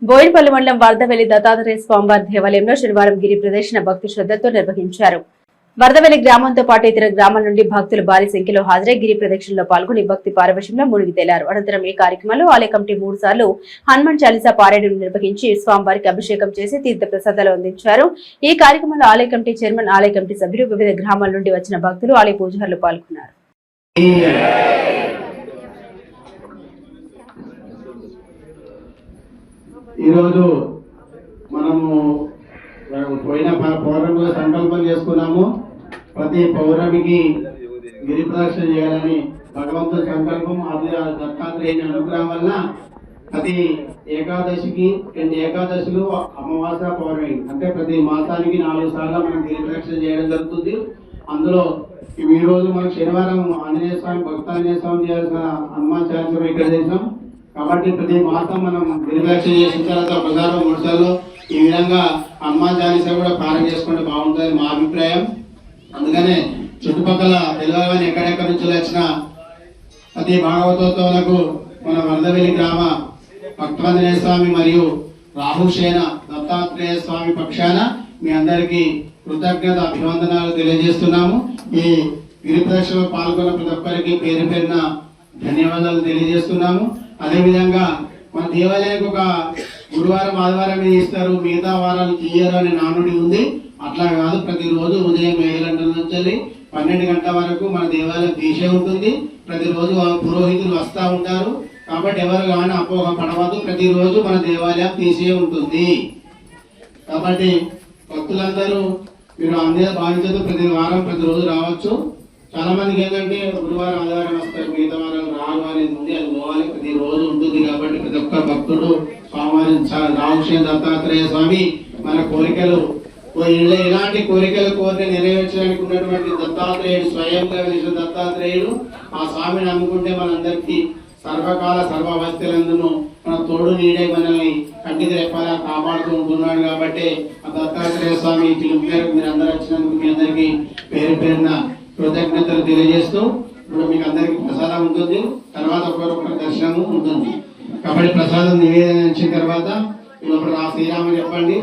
బోయినపల్లి మండలం వరదవెల్లి దత్తాత్రేయ స్వామివారి దేవాలయంలో శనివారం గిరి ప్రదర్శన భక్తి శ్రద్ధతో నిర్వహించారు. వరదవెల్లి గ్రామంతో పాటు ఇతర గ్రామాల నుండి భక్తులు భారీ సంఖ్యలో హాజరై గిరి ప్రదక్షిణలో పాల్గొని భక్తి పారవశ్యంలో మునిగి తేలారు. అనంతరం ఈ కార్యక్రమంలో ఆలయ కమిటీ 3 సార్లు హనుమాన్ చాలీసా పారాయణం నిర్వహించి స్వామివారికి అభిషేకం చేసి తీర్థ ప్రసాదాలు అందించారు. ఈ కార్యక్రమంలో ఆలయ కమిటీ చైర్మన్, ఆలయ కమిటీ సభ్యులు, వివిధ గ్రామాల నుండి వచ్చిన భక్తులు, ఆలయ పూజారులు పాల్గొన్నారు. ఈరోజు మనము పోయిన పౌర్ణమిలో సంకల్పం చేసుకున్నాము. ప్రతి పౌర్ణమికి గిరి ప్రదక్షిణ చేయాలని భగవంతుడి సంకల్పం. అది దత్తాత్రేయుని అనుగ్రహం వల్ల ప్రతి ఏకాదశికి 2 ఏకాదశులు అమావాస్య పౌర్ణమి అంటే ప్రతి మాసానికి 4 సార్లు మనం గిరి ప్రదక్షిణ చేయడం జరుగుతుంది. అందులో ఈ రోజు మనం శనివారం ఆంజనేయ స్వామి, భక్తాంజనేయ స్వామి చేయాల్సిన హనుమాన్ చాలీసా ఇక్కడ చేసాం. కాబట్టి ప్రతి మాసం మనం గిరిప్రదక్షిణ చేసిన తర్వాత 1 సార్లు 3 సార్లు ఈ విధంగా హనుమాన్ చాలీసా కూడా పారాయణ చేసుకుంటే బాగుంటుంది మా అభిప్రాయం. అందుకనే చుట్టుపక్కల తెలుగుని ఎక్కడెక్కడి నుంచి వచ్చిన ప్రతి భాగవతోత్తములకు మన వరదవెల్లి గ్రామ భక్తాంజనేయ స్వామి మరియు రాహుసేన దత్తాత్రేయ స్వామి పక్షాన మీ అందరికీ కృతజ్ఞత అభివందనాలు తెలియజేస్తున్నాము. ఈ గిరి ప్రదక్షిణలో పాల్గొన్న ప్రతి ఒక్కరికి పేరు పేరున ధన్యవాదాలు తెలియజేస్తున్నాము. అదేవిధంగా మన దేవాలయానికి ఒక గురువారం, ఆదివారం ఇస్తారు, మిగతా వారాలు తీయరు అనే నానుడి ఉంది. అట్లా కాదు, ప్రతిరోజు ఉదయం 7 గంటల నుంచి 12 గంటల వరకు మన దేవాలయం తీసే ఉంటుంది. ప్రతిరోజు పురోహితులు వస్తూ ఉంటారు. కాబట్టి ఎవరు కానీ అపోహ పడవద్దు, ప్రతిరోజు మన దేవాలయం తీసే ఉంటుంది. కాబట్టి భక్తులందరూ మీరు అందరూ భావించదు, ప్రతి వారం ప్రతిరోజు రావచ్చు. చాలా మందికి ఏంటంటే గురువారం, ఆదివారం వస్తారు, మిగతా వారాలు రాను అనేది ఉంది. అది పోవాలి, ప్రతి రోజు ఉంటుంది. కాబట్టి ప్రతి ఒక్క భక్తుడు స్వామివారి రాహుసేన దత్తాత్రేయ స్వామి మన కోరికలు ఇలాంటి కోరికలు కోరిక నెరవేర్చడానికి ఉన్నటువంటి దత్తాత్రేయుడు, స్వయంగా వెలిసిన దత్తాత్రేయుడు. ఆ స్వామిని నమ్ముకుంటే మనందరికీ సర్వకాల సర్వావస్థలందును మన తోడు నీడే మనల్ని కంటికి రెప్పాలా కాపాడుతూ ఉంటున్నాడు. కాబట్టి ఆ దత్తాత్రేయ స్వామి పిలుపు మేరకు మీరు అందరూ వచ్చినందుకు మీ అందరికీ పేరు పేరున కృతజ్ఞతలు తెలియజేస్తూ, ఇప్పుడు మీకు అందరికీ ప్రసాదం ఉంటుంది, తర్వాత ఒక్కొక్కరి దర్శనము ఉంటుంది. కాబట్టి ప్రసాదం నివేదన ఇచ్చిన తర్వాత ఇప్పుడు శ్రీరామ చెప్పండి.